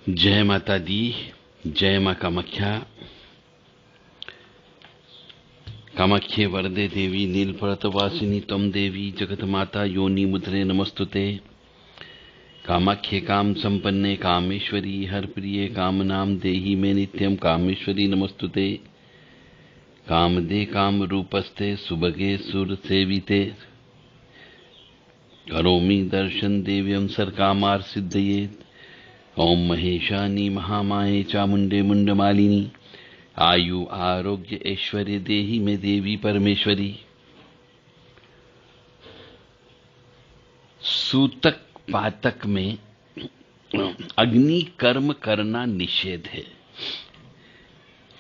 जय माता दी। जय मां कामाख्या। कामाख्ये वरदे देवी नीलपर्वतवासिनी तम देवी जगत माता योनि मुद्रे नमस्तुते। कामाख्ये काम संपन्ने कामेश्वरी हर प्रिये कामनाम देहि मे नित्यम कामेश्वरी नमस्तुते। कामदे काम रूपस्ते सुभगे सुर सेविते करोमि दर्शन देव्यं सर्कामार सिद्धयेत्। ओम महेशानी महामाये चामुंडे मुंडमालिनी आयु आरोग्य ऐश्वर्य देहि में देवी परमेश्वरी। सूतक पातक में अग्नि कर्म करना निषेध है,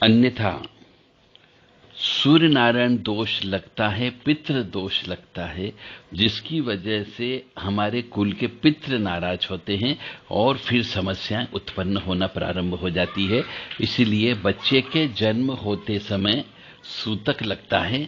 अन्यथा सूर्य नारायण दोष लगता है, पितृ दोष लगता है, जिसकी वजह से हमारे कुल के पितृ नाराज होते हैं और फिर समस्याएं उत्पन्न होना प्रारंभ हो जाती है। इसीलिए बच्चे के जन्म होते समय सूतक लगता है,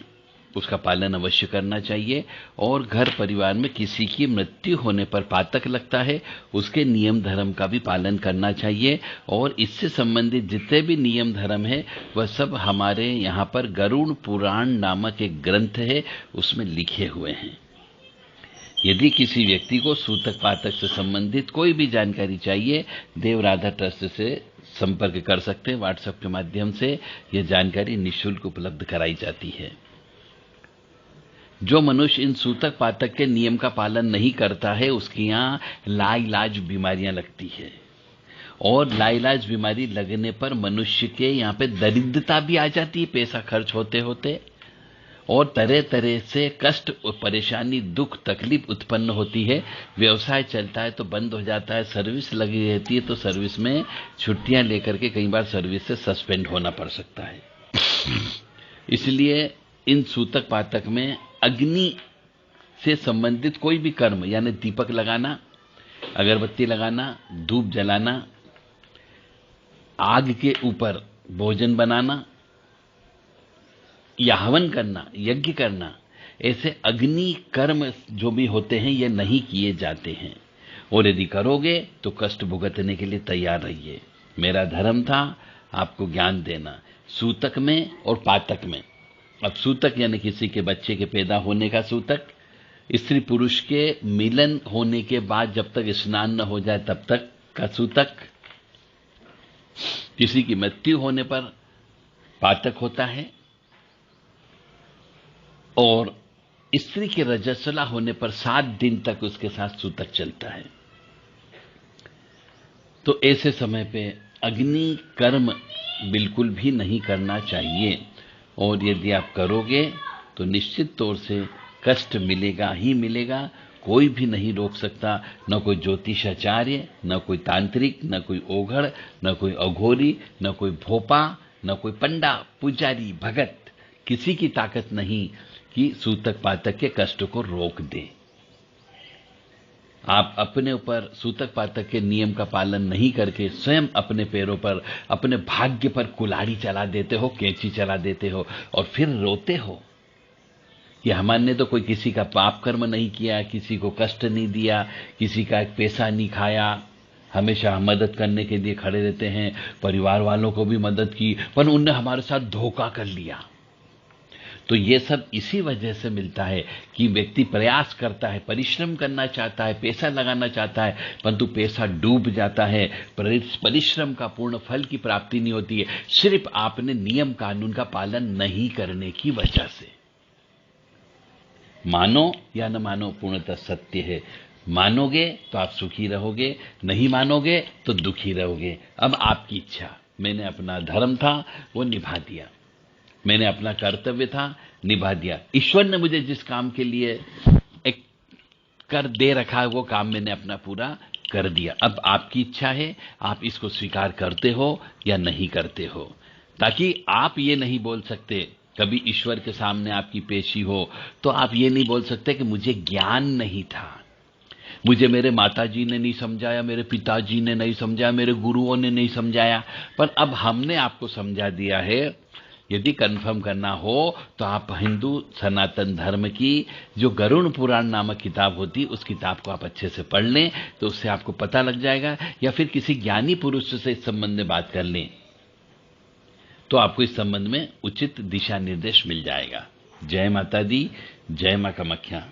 उसका पालन अवश्य करना चाहिए। और घर परिवार में किसी की मृत्यु होने पर पातक लगता है, उसके नियम धर्म का भी पालन करना चाहिए। और इससे संबंधित जितने भी नियम धर्म है वह सब हमारे यहाँ पर गरुड़ पुराण नामक एक ग्रंथ है, उसमें लिखे हुए हैं। यदि किसी व्यक्ति को सूतक पातक से संबंधित कोई भी जानकारी चाहिए, देव राधा ट्रस्ट से संपर्क कर सकते हैं। व्हाट्सएप के माध्यम से यह जानकारी निःशुल्क उपलब्ध कराई जाती है। जो मनुष्य इन सूतक पातक के नियम का पालन नहीं करता है, उसके यहाँ लाइलाज बीमारियां लगती है। और लाइलाज बीमारी लगने पर मनुष्य के यहाँ पे दरिद्रता भी आ जाती है, पैसा खर्च होते होते, और तरह तरह से कष्ट और परेशानी दुख तकलीफ उत्पन्न होती है। व्यवसाय चलता है तो बंद हो जाता है, सर्विस लगी रहती है तो सर्विस में छुट्टियां लेकर के कई बार सर्विस से सस्पेंड होना पड़ सकता है। इसलिए इन सूतक पातक में अग्नि से संबंधित कोई भी कर्म, यानी दीपक लगाना, अगरबत्ती लगाना, धूप जलाना, आग के ऊपर भोजन बनाना या हवन करना, यज्ञ करना, ऐसे अग्नि कर्म जो भी होते हैं ये नहीं किए जाते हैं। और यदि करोगे तो कष्ट भुगतने के लिए तैयार रहिए। मेरा धर्म था आपको ज्ञान देना सूतक में और पातक में। अब सूतक यानी किसी के बच्चे के पैदा होने का सूतक, स्त्री पुरुष के मिलन होने के बाद जब तक स्नान न हो जाए तब तक का सूतक, किसी की मृत्यु होने पर पातक होता है, और स्त्री के रजस्वला होने पर 7 दिन तक उसके साथ सूतक चलता है। तो ऐसे समय पे अग्नि कर्म बिल्कुल भी नहीं करना चाहिए। और यदि आप करोगे तो निश्चित तौर से कष्ट मिलेगा ही मिलेगा, कोई भी नहीं रोक सकता। न कोई ज्योतिषाचार्य, न कोई तांत्रिक, न कोई ओघड़, न कोई अघोरी, न कोई भोपा, न कोई पंडा, पुजारी, भगत, किसी की ताकत नहीं कि सूतक पातक के कष्ट को रोक दे। आप अपने ऊपर सूतक पातक के नियम का पालन नहीं करके स्वयं अपने पैरों पर, अपने भाग्य पर कुल्हाड़ी चला देते हो, कैंची चला देते हो, और फिर रोते हो कि हमने तो कोई किसी का पाप कर्म नहीं किया, किसी को कष्ट नहीं दिया, किसी का एक पैसा नहीं खाया, हमेशा हम मदद करने के लिए खड़े रहते हैं, परिवार वालों को भी मदद की, पर उनने हमारे साथ धोखा कर लिया। तो ये सब इसी वजह से मिलता है कि व्यक्ति प्रयास करता है, परिश्रम करना चाहता है, पैसा लगाना चाहता है, परंतु पैसा डूब जाता है, परिश्रम का पूर्ण फल की प्राप्ति नहीं होती है, सिर्फ आपने नियम कानून का पालन नहीं करने की वजह से। मानो या न मानो, पूर्णतः सत्य है। मानोगे तो आप सुखी रहोगे, नहीं मानोगे तो दुखी रहोगे। अब आपकी इच्छा। मैंने अपना धर्म था वो निभा दिया, मैंने अपना कर्तव्य था निभा दिया। ईश्वर ने मुझे जिस काम के लिए एक कर दे रखा है वो काम मैंने अपना पूरा कर दिया। अब आपकी इच्छा है, आप इसको स्वीकार करते हो या नहीं करते हो, ताकि आप ये नहीं बोल सकते, कभी ईश्वर के सामने आपकी पेशी हो तो आप ये नहीं बोल सकते कि मुझे ज्ञान नहीं था, मुझे मेरे माताजी ने नहीं समझाया, मेरे पिताजी ने नहीं समझाया, मेरे गुरुओं ने नहीं समझाया, पर अब हमने आपको समझा दिया है यदि कंफर्म करना हो तो आप हिंदू सनातन धर्म की जो गरुड़ पुराण नामक किताब होती, उस किताब को आप अच्छे से पढ़ लें, तो उससे आपको पता लग जाएगा। या फिर किसी ज्ञानी पुरुष से इस संबंध में बात कर लें तो आपको इस संबंध में उचित दिशा निर्देश मिल जाएगा। जय माता दी, जय मां कामाख्या।